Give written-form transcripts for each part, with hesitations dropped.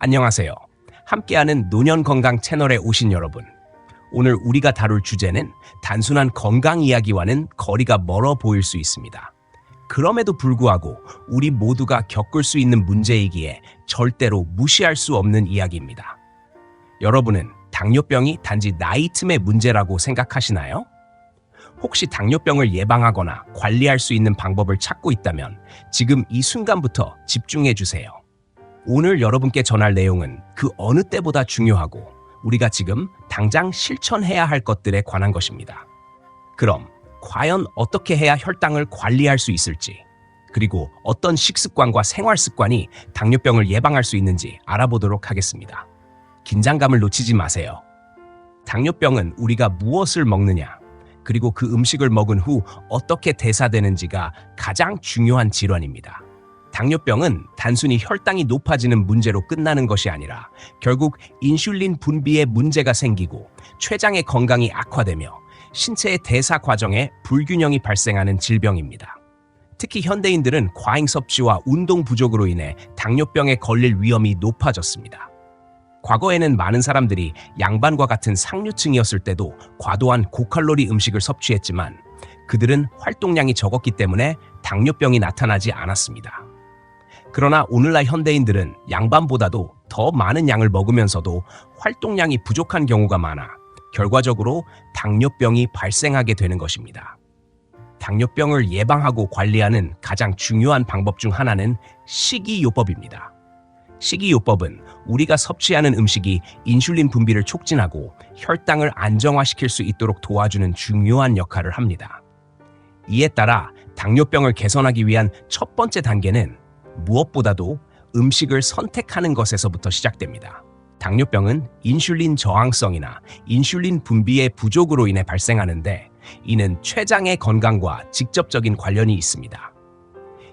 안녕하세요. 함께하는 노년건강 채널에 오신 여러분. 오늘 우리가 다룰 주제는 단순한 건강 이야기와는 거리가 멀어 보일 수 있습니다. 그럼에도 불구하고 우리 모두가 겪을 수 있는 문제이기에 절대로 무시할 수 없는 이야기입니다. 여러분은 당뇨병이 단지 나이 틈의 문제라고 생각하시나요? 혹시 당뇨병을 예방하거나 관리할 수 있는 방법을 찾고 있다면 지금 이 순간부터 집중해 주세요. 오늘 여러분께 전할 내용은 그 어느 때보다 중요하고 우리가 지금 당장 실천해야 할 것들에 관한 것입니다. 그럼 과연 어떻게 해야 혈당을 관리할 수 있을지, 그리고 어떤 식습관과 생활 습관이 당뇨병을 예방할 수 있는지 알아보도록 하겠습니다. 긴장감을 놓치지 마세요. 당뇨병은 우리가 무엇을 먹느냐, 그리고 그 음식을 먹은 후 어떻게 대사되는지가 가장 중요한 질환입니다. 당뇨병은 단순히 혈당이 높아지는 문제로 끝나는 것이 아니라 결국 인슐린 분비에 문제가 생기고 췌장의 건강이 악화되며 신체의 대사 과정에 불균형이 발생하는 질병입니다. 특히 현대인들은 과잉 섭취와 운동 부족으로 인해 당뇨병에 걸릴 위험이 높아졌습니다. 과거에는 많은 사람들이 양반과 같은 상류층이었을 때도 과도한 고칼로리 음식을 섭취했지만 그들은 활동량이 적었기 때문에 당뇨병이 나타나지 않았습니다. 그러나 오늘날 현대인들은 양반보다도 더 많은 양을 먹으면서도 활동량이 부족한 경우가 많아 결과적으로 당뇨병이 발생하게 되는 것입니다. 당뇨병을 예방하고 관리하는 가장 중요한 방법 중 하나는 식이요법입니다. 식이요법은 우리가 섭취하는 음식이 인슐린 분비를 촉진하고 혈당을 안정화시킬 수 있도록 도와주는 중요한 역할을 합니다. 이에 따라 당뇨병을 개선하기 위한 첫 번째 단계는 무엇보다도 음식을 선택하는 것에서부터 시작됩니다. 당뇨병은 인슐린 저항성이나 인슐린 분비의 부족으로 인해 발생하는데 이는 췌장의 건강과 직접적인 관련이 있습니다.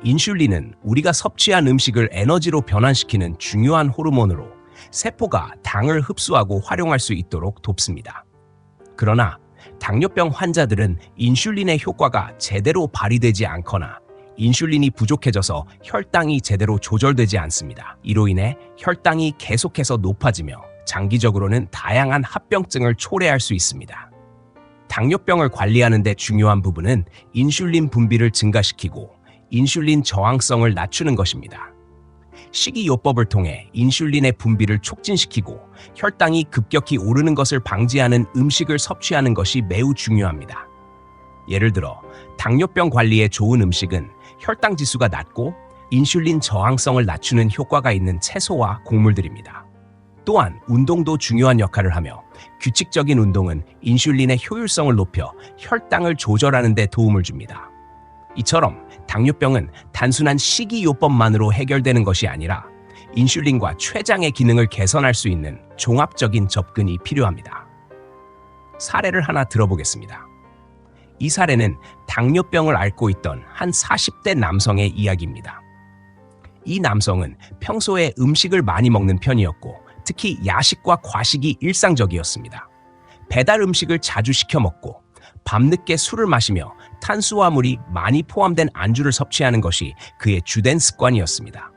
인슐린은 우리가 섭취한 음식을 에너지로 변환시키는 중요한 호르몬으로 세포가 당을 흡수하고 활용할 수 있도록 돕습니다. 그러나 당뇨병 환자들은 인슐린의 효과가 제대로 발휘되지 않거나 인슐린이 부족해져서 혈당이 제대로 조절되지 않습니다. 이로 인해 혈당이 계속해서 높아지며 장기적으로는 다양한 합병증을 초래할 수 있습니다. 당뇨병을 관리하는 데 중요한 부분은 인슐린 분비를 증가시키고 인슐린 저항성을 낮추는 것입니다. 식이요법을 통해 인슐린의 분비를 촉진시키고 혈당이 급격히 오르는 것을 방지하는 음식을 섭취하는 것이 매우 중요합니다. 예를 들어 당뇨병 관리에 좋은 음식은 혈당 지수가 낮고 인슐린 저항성을 낮추는 효과가 있는 채소와 곡물들입니다. 또한 운동도 중요한 역할을 하며 규칙적인 운동은 인슐린의 효율성을 높여 혈당을 조절하는 데 도움을 줍니다. 이처럼 당뇨병은 단순한 식이요법만으로 해결되는 것이 아니라 인슐린과 췌장의 기능을 개선할 수 있는 종합적인 접근이 필요합니다. 사례를 하나 들어보겠습니다. 이 사례는 당뇨병을 앓고 있던 한 40대 남성의 이야기입니다. 이 남성은 평소에 음식을 많이 먹는 편이었고 특히 야식과 과식이 일상적이었습니다. 배달 음식을 자주 시켜 먹고 밤늦게 술을 마시며 탄수화물이 많이 포함된 안주를 섭취하는 것이 그의 주된 습관이었습니다.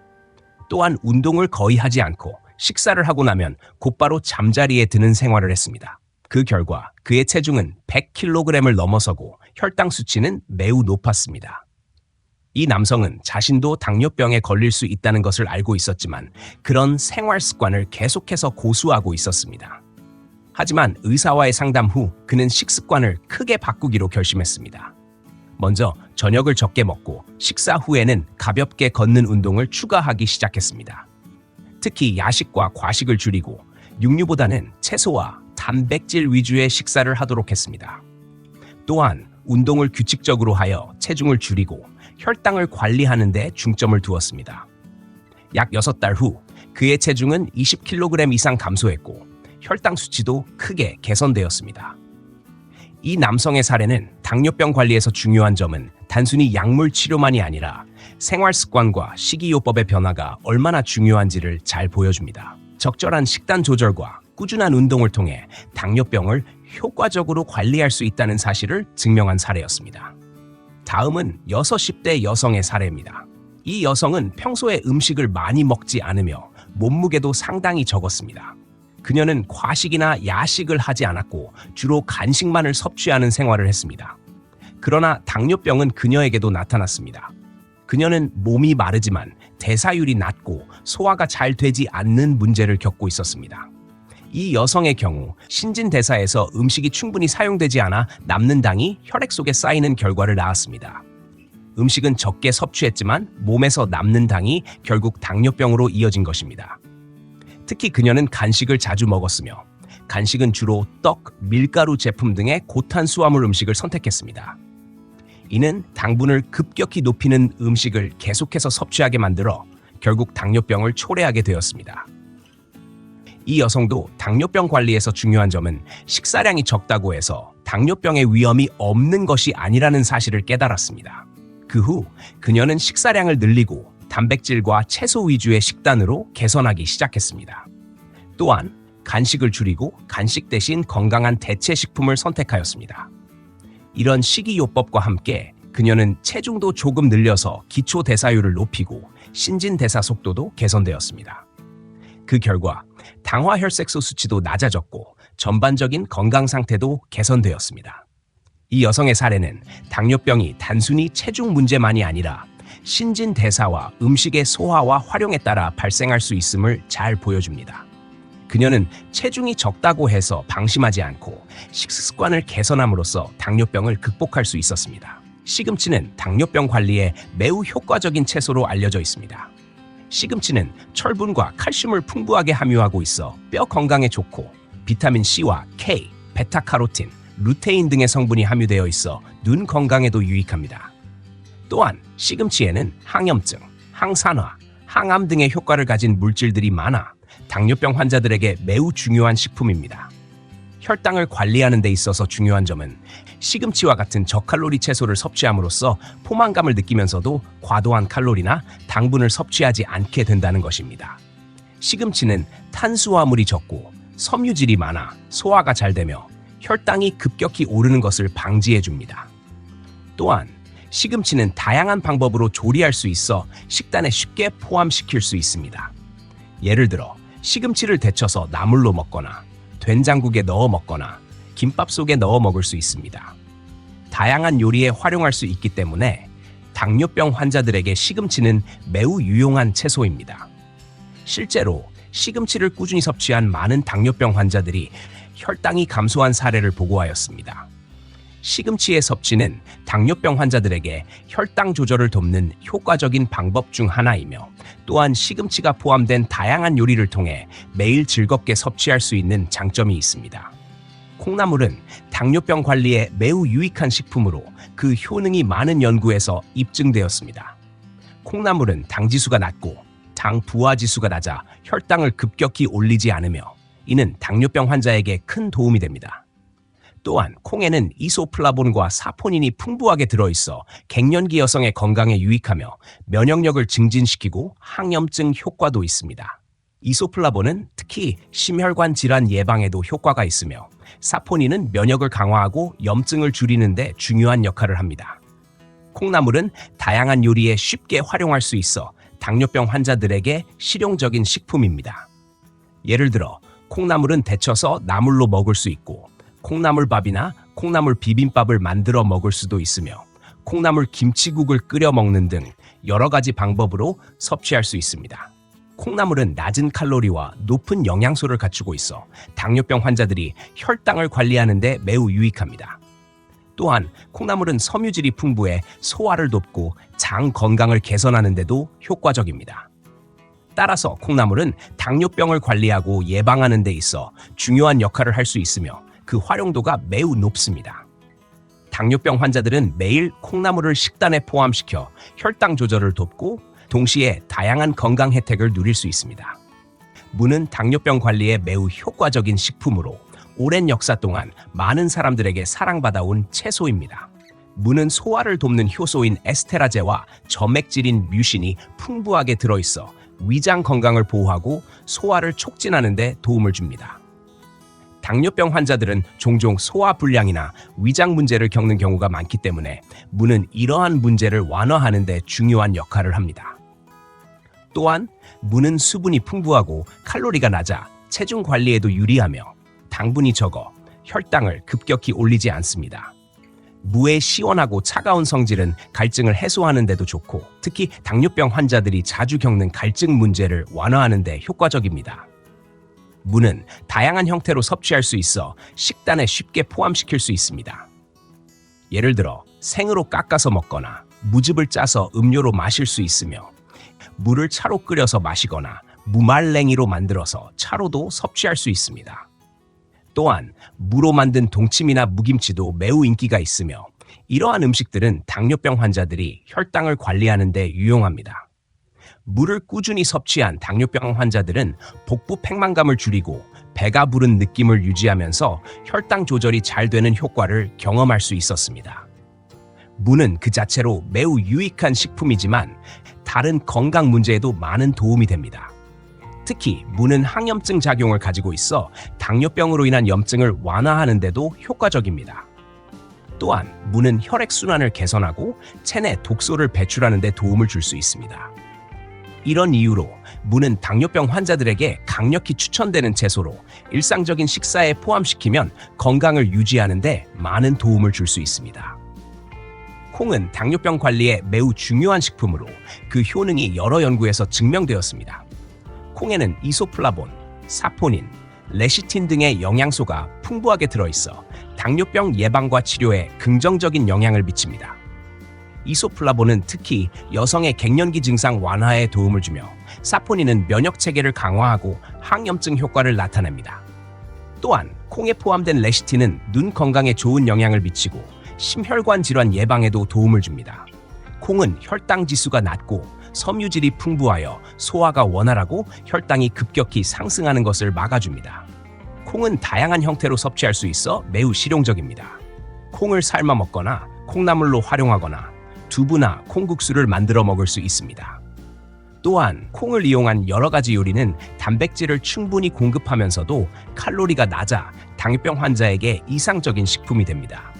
또한 운동을 거의 하지 않고 식사를 하고 나면 곧바로 잠자리에 드는 생활을 했습니다. 그 결과 그의 체중은 100kg을 넘어서고 혈당 수치는 매우 높았습니다. 이 남성은 자신도 당뇨병에 걸릴 수 있다는 것을 알고 있었지만 그런 생활 습관을 계속해서 고수하고 있었습니다. 하지만 의사와의 상담 후 그는 식습관을 크게 바꾸기로 결심했습니다. 먼저 저녁을 적게 먹고 식사 후에는 가볍게 걷는 운동을 추가하기 시작했습니다. 특히 야식과 과식을 줄이고 육류보다는 채소와 단백질 위주의 식사를 하도록 했습니다. 또한 운동을 규칙적으로 하여 체중을 줄이고 혈당을 관리하는 데 중점을 두었습니다. 약 6달 후 그의 체중은 20kg 이상 감소했고 혈당 수치도 크게 개선되었습니다. 이 남성의 사례는 당뇨병 관리에서 중요한 점은 단순히 약물 치료만이 아니라 생활 습관과 식이요법의 변화가 얼마나 중요한지를 잘 보여줍니다. 적절한 식단 조절과 꾸준한 운동을 통해 당뇨병을 효과적으로 관리할 수 있다는 사실을 증명한 사례였습니다. 다음은 60대 여성의 사례입니다. 이 여성은 평소에 음식을 많이 먹지 않으며 몸무게도 상당히 적었습니다. 그녀는 과식이나 야식을 하지 않았고 주로 간식만을 섭취하는 생활을 했습니다. 그러나 당뇨병은 그녀에게도 나타났습니다. 그녀는 몸이 마르지만 대사율이 낮고 소화가 잘 되지 않는 문제를 겪고 있었습니다. 이 여성의 경우 신진대사에서 음식이 충분히 사용되지 않아 남는 당이 혈액 속에 쌓이는 결과를 낳았습니다. 음식은 적게 섭취했지만 몸에서 남는 당이 결국 당뇨병으로 이어진 것입니다. 특히 그녀는 간식을 자주 먹었으며 간식은 주로 떡, 밀가루 제품 등의 고탄수화물 음식을 선택했습니다. 이는 당분을 급격히 높이는 음식을 계속해서 섭취하게 만들어 결국 당뇨병을 초래하게 되었습니다. 이 여성도 당뇨병 관리에서 중요한 점은 식사량이 적다고 해서 당뇨병의 위험이 없는 것이 아니라는 사실을 깨달았습니다. 그 후 그녀는 식사량을 늘리고 단백질과 채소 위주의 식단으로 개선하기 시작했습니다. 또한 간식을 줄이고 간식 대신 건강한 대체 식품을 선택하였습니다. 이런 식이요법과 함께 그녀는 체중도 조금 늘려서 기초 대사율을 높이고 신진대사 속도도 개선되었습니다. 그 결과 당화혈색소 수치도 낮아졌고 전반적인 건강 상태도 개선되었습니다. 이 여성의 사례는 당뇨병이 단순히 체중 문제만이 아니라 신진대사와 음식의 소화와 활용에 따라 발생할 수 있음을 잘 보여줍니다. 그녀는 체중이 적다고 해서 방심하지 않고 식습관을 개선함으로써 당뇨병을 극복할 수 있었습니다. 시금치는 당뇨병 관리에 매우 효과적인 채소로 알려져 있습니다. 시금치는 철분과 칼슘을 풍부하게 함유하고 있어 뼈 건강에 좋고 비타민 C와 K, 베타카로틴, 루테인 등의 성분이 함유되어 있어 눈 건강에도 유익합니다. 또한 시금치에는 항염증, 항산화, 항암 등의 효과를 가진 물질들이 많아 당뇨병 환자들에게 매우 중요한 식품입니다. 혈당을 관리하는 데 있어서 중요한 점은 시금치와 같은 저칼로리 채소를 섭취함으로써 포만감을 느끼면서도 과도한 칼로리나 당분을 섭취하지 않게 된다는 것입니다. 시금치는 탄수화물이 적고 섬유질이 많아 소화가 잘 되며 혈당이 급격히 오르는 것을 방지해 줍니다. 또한 시금치는 다양한 방법으로 조리할 수 있어 식단에 쉽게 포함시킬 수 있습니다. 예를 들어 시금치를 데쳐서 나물로 먹거나 된장국에 넣어 먹거나 김밥 속에 넣어 먹을 수 있습니다. 다양한 요리에 활용할 수 있기 때문에 당뇨병 환자들에게 시금치는 매우 유용한 채소입니다. 실제로 시금치를 꾸준히 섭취한 많은 당뇨병 환자들이 혈당이 감소한 사례를 보고하였습니다. 시금치의 섭취는 당뇨병 환자들에게 혈당 조절을 돕는 효과적인 방법 중 하나이며 또한 시금치가 포함된 다양한 요리를 통해 매일 즐겁게 섭취할 수 있는 장점이 있습니다. 콩나물은 당뇨병 관리에 매우 유익한 식품으로 그 효능이 많은 연구에서 입증되었습니다. 콩나물은 당지수가 낮고 당 부하지수가 낮아 혈당을 급격히 올리지 않으며 이는 당뇨병 환자에게 큰 도움이 됩니다. 또한 콩에는 이소플라본과 사포닌이 풍부하게 들어있어 갱년기 여성의 건강에 유익하며 면역력을 증진시키고 항염증 효과도 있습니다. 이소플라본은 특히 심혈관 질환 예방에도 효과가 있으며 사포닌은 면역을 강화하고 염증을 줄이는 데 중요한 역할을 합니다. 콩나물은 다양한 요리에 쉽게 활용할 수 있어 당뇨병 환자들에게 실용적인 식품입니다. 예를 들어 콩나물은 데쳐서 나물로 먹을 수 있고 콩나물밥이나 콩나물 비빔밥을 만들어 먹을 수도 있으며 콩나물 김치국을 끓여 먹는 등 여러 가지 방법으로 섭취할 수 있습니다. 콩나물은 낮은 칼로리와 높은 영양소를 갖추고 있어 당뇨병 환자들이 혈당을 관리하는 데 매우 유익합니다. 또한 콩나물은 섬유질이 풍부해 소화를 돕고 장 건강을 개선하는 데도 효과적입니다. 따라서 콩나물은 당뇨병을 관리하고 예방하는 데 있어 중요한 역할을 할 수 있으며 그 활용도가 매우 높습니다. 당뇨병 환자들은 매일 콩나물을 식단에 포함시켜 혈당 조절을 돕고 동시에 다양한 건강 혜택을 누릴 수 있습니다. 무는 당뇨병 관리에 매우 효과적인 식품으로 오랜 역사 동안 많은 사람들에게 사랑받아온 채소입니다. 무는 소화를 돕는 효소인 에스테라제와 점액질인 뮤신이 풍부하게 들어있어 위장 건강을 보호하고 소화를 촉진하는 데 도움을 줍니다. 당뇨병 환자들은 종종 소화 불량이나 위장 문제를 겪는 경우가 많기 때문에 무는 이러한 문제를 완화하는 데 중요한 역할을 합니다. 또한 무는 수분이 풍부하고 칼로리가 낮아 체중 관리에도 유리하며 당분이 적어 혈당을 급격히 올리지 않습니다. 무의 시원하고 차가운 성질은 갈증을 해소하는 데도 좋고 특히 당뇨병 환자들이 자주 겪는 갈증 문제를 완화하는 데 효과적입니다. 무는 다양한 형태로 섭취할 수 있어 식단에 쉽게 포함시킬 수 있습니다. 예를 들어 생으로 깎아서 먹거나 무즙을 짜서 음료로 마실 수 있으며 물을 차로 끓여서 마시거나 무말랭이로 만들어서 차로도 섭취할 수 있습니다. 또한 무로 만든 동치미나 무김치도 매우 인기가 있으며 이러한 음식들은 당뇨병 환자들이 혈당을 관리하는 데 유용합니다. 물을 꾸준히 섭취한 당뇨병 환자들은 복부 팽만감을 줄이고 배가 부른 느낌을 유지하면서 혈당 조절이 잘 되는 효과를 경험할 수 있었습니다. 무는 그 자체로 매우 유익한 식품이지만 다른 건강 문제에도 많은 도움이 됩니다. 특히 무는 항염증 작용을 가지고 있어 당뇨병으로 인한 염증을 완화하는 데도 효과적입니다. 또한 무는 혈액순환을 개선하고 체내 독소를 배출하는 데 도움을 줄 수 있습니다. 이런 이유로 무는 당뇨병 환자들에게 강력히 추천되는 채소로 일상적인 식사에 포함시키면 건강을 유지하는 데 많은 도움을 줄 수 있습니다. 콩은 당뇨병 관리에 매우 중요한 식품으로 그 효능이 여러 연구에서 증명되었습니다. 콩에는 이소플라본, 사포닌, 레시틴 등의 영양소가 풍부하게 들어있어 당뇨병 예방과 치료에 긍정적인 영향을 미칩니다. 이소플라본은 특히 여성의 갱년기 증상 완화에 도움을 주며 사포닌은 면역 체계를 강화하고 항염증 효과를 나타냅니다. 또한 콩에 포함된 레시틴은 눈 건강에 좋은 영향을 미치고 심혈관 질환 예방에도 도움을 줍니다. 콩은 혈당 지수가 낮고 섬유질이 풍부하여 소화가 원활하고 혈당이 급격히 상승하는 것을 막아줍니다. 콩은 다양한 형태로 섭취할 수 있어 매우 실용적입니다. 콩을 삶아 먹거나 콩나물로 활용하거나 두부나 콩국수를 만들어 먹을 수 있습니다. 또한 콩을 이용한 여러 가지 요리는 단백질을 충분히 공급하면서도 칼로리가 낮아 당뇨병 환자에게 이상적인 식품이 됩니다.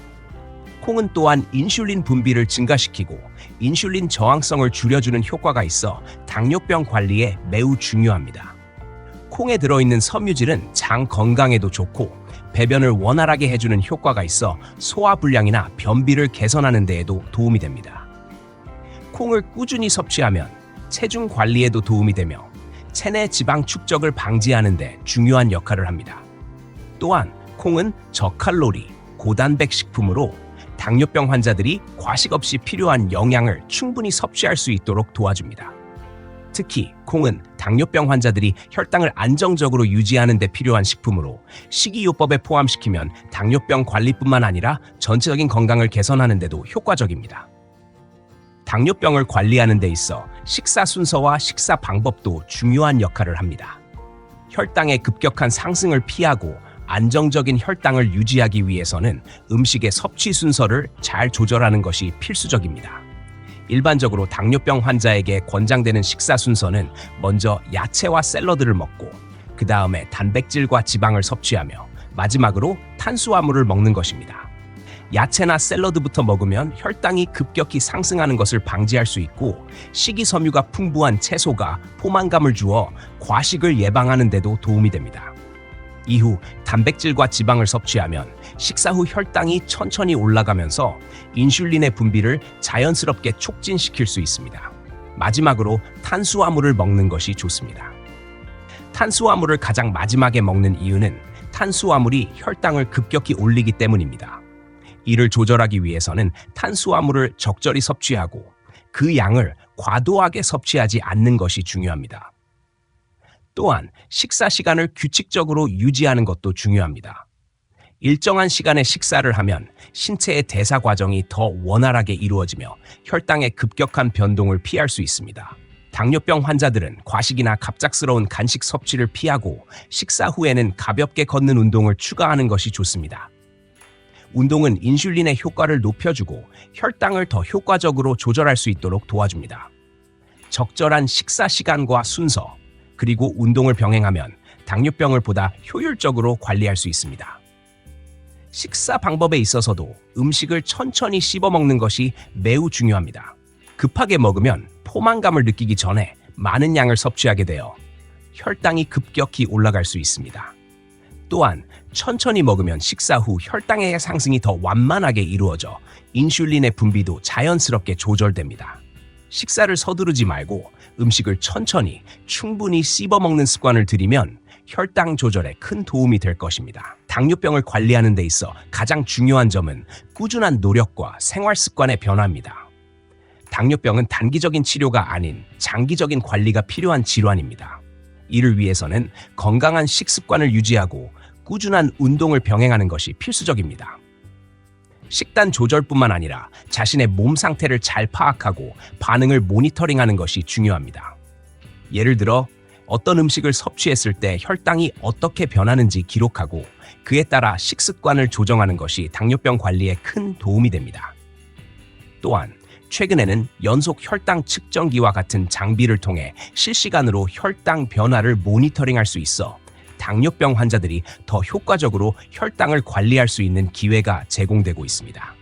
콩은 또한 인슐린 분비를 증가시키고 인슐린 저항성을 줄여주는 효과가 있어 당뇨병 관리에 매우 중요합니다. 콩에 들어있는 섬유질은 장 건강에도 좋고 배변을 원활하게 해주는 효과가 있어 소화불량이나 변비를 개선하는 데에도 도움이 됩니다. 콩을 꾸준히 섭취하면 체중 관리에도 도움이 되며 체내 지방 축적을 방지하는 데 중요한 역할을 합니다. 또한 콩은 저칼로리, 고단백 식품으로 당뇨병 환자들이 과식 없이 필요한 영양을 충분히 섭취할 수 있도록 도와줍니다. 특히 콩은 당뇨병 환자들이 혈당을 안정적으로 유지하는 데 필요한 식품으로 식이요법에 포함시키면 당뇨병 관리뿐만 아니라 전체적인 건강을 개선하는 데도 효과적입니다. 당뇨병을 관리하는 데 있어 식사 순서와 식사 방법도 중요한 역할을 합니다. 혈당의 급격한 상승을 피하고 안정적인 혈당을 유지하기 위해서는 음식의 섭취 순서를 잘 조절하는 것이 필수적입니다. 일반적으로 당뇨병 환자에게 권장되는 식사 순서는 먼저 야채와 샐러드를 먹고 그 다음에 단백질과 지방을 섭취하며 마지막으로 탄수화물을 먹는 것입니다. 야채나 샐러드부터 먹으면 혈당이 급격히 상승하는 것을 방지할 수 있고 식이섬유가 풍부한 채소가 포만감을 주어 과식을 예방하는 데도 도움이 됩니다. 이후 단백질과 지방을 섭취하면 식사 후 혈당이 천천히 올라가면서 인슐린의 분비를 자연스럽게 촉진시킬 수 있습니다. 마지막으로 탄수화물을 먹는 것이 좋습니다. 탄수화물을 가장 마지막에 먹는 이유는 탄수화물이 혈당을 급격히 올리기 때문입니다. 이를 조절하기 위해서는 탄수화물을 적절히 섭취하고 그 양을 과도하게 섭취하지 않는 것이 중요합니다. 또한 식사 시간을 규칙적으로 유지하는 것도 중요합니다. 일정한 시간에 식사를 하면 신체의 대사 과정이 더 원활하게 이루어지며 혈당의 급격한 변동을 피할 수 있습니다. 당뇨병 환자들은 과식이나 갑작스러운 간식 섭취를 피하고 식사 후에는 가볍게 걷는 운동을 추가하는 것이 좋습니다. 운동은 인슐린의 효과를 높여주고 혈당을 더 효과적으로 조절할 수 있도록 도와줍니다. 적절한 식사 시간과 순서, 그리고 운동을 병행하면 당뇨병을 보다 효율적으로 관리할 수 있습니다. 식사 방법에 있어서도 음식을 천천히 씹어 먹는 것이 매우 중요합니다. 급하게 먹으면 포만감을 느끼기 전에 많은 양을 섭취하게 되어 혈당이 급격히 올라갈 수 있습니다. 또한 천천히 먹으면 식사 후 혈당의 상승이 더 완만하게 이루어져 인슐린의 분비도 자연스럽게 조절됩니다. 식사를 서두르지 말고 음식을 천천히 충분히 씹어 먹는 습관을 들이면 혈당 조절에 큰 도움이 될 것입니다. 당뇨병을 관리하는 데 있어 가장 중요한 점은 꾸준한 노력과 생활 습관의 변화입니다. 당뇨병은 단기적인 치료가 아닌 장기적인 관리가 필요한 질환입니다. 이를 위해서는 건강한 식습관을 유지하고 꾸준한 운동을 병행하는 것이 필수적입니다. 식단 조절뿐만 아니라 자신의 몸 상태를 잘 파악하고 반응을 모니터링하는 것이 중요합니다. 예를 들어 어떤 음식을 섭취했을 때 혈당이 어떻게 변하는지 기록하고 그에 따라 식습관을 조정하는 것이 당뇨병 관리에 큰 도움이 됩니다. 또한 최근에는 연속 혈당 측정기와 같은 장비를 통해 실시간으로 혈당 변화를 모니터링할 수 있어 당뇨병 환자들이 더 효과적으로 혈당을 관리할 수 있는 기회가 제공되고 있습니다.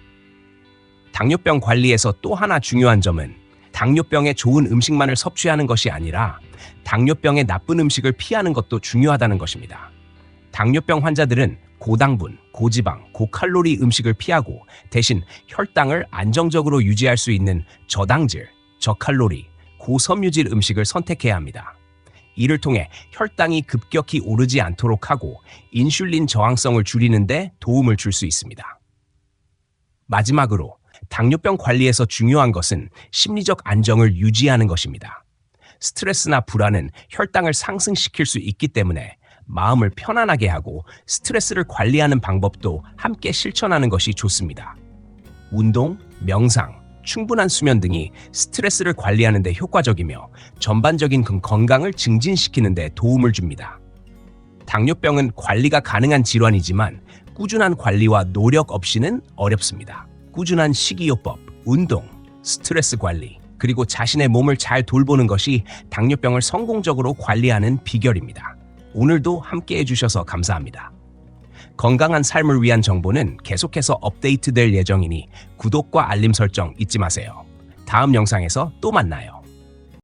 당뇨병 관리에서 또 하나 중요한 점은 당뇨병에 좋은 음식만을 섭취하는 것이 아니라 당뇨병에 나쁜 음식을 피하는 것도 중요하다는 것입니다. 당뇨병 환자들은 고당분, 고지방, 고칼로리 음식을 피하고 대신 혈당을 안정적으로 유지할 수 있는 저당질, 저칼로리, 고섬유질 음식을 선택해야 합니다. 이를 통해 혈당이 급격히 오르지 않도록 하고 인슐린 저항성을 줄이는 데 도움을 줄 수 있습니다. 마지막으로 당뇨병 관리에서 중요한 것은 심리적 안정을 유지하는 것입니다. 스트레스나 불안은 혈당을 상승시킬 수 있기 때문에 마음을 편안하게 하고 스트레스를 관리하는 방법도 함께 실천하는 것이 좋습니다. 운동, 명상, 충분한 수면 등이 스트레스를 관리하는 데 효과적이며 전반적인 건강을 증진시키는 데 도움을 줍니다. 당뇨병은 관리가 가능한 질환이지만 꾸준한 관리와 노력 없이는 어렵습니다. 꾸준한 식이요법, 운동, 스트레스 관리, 그리고 자신의 몸을 잘 돌보는 것이 당뇨병을 성공적으로 관리하는 비결입니다. 오늘도 함께 해주셔서 감사합니다. 건강한 삶을 위한 정보는 계속해서 업데이트될 예정이니 구독과 알림 설정 잊지 마세요. 다음 영상에서 또 만나요.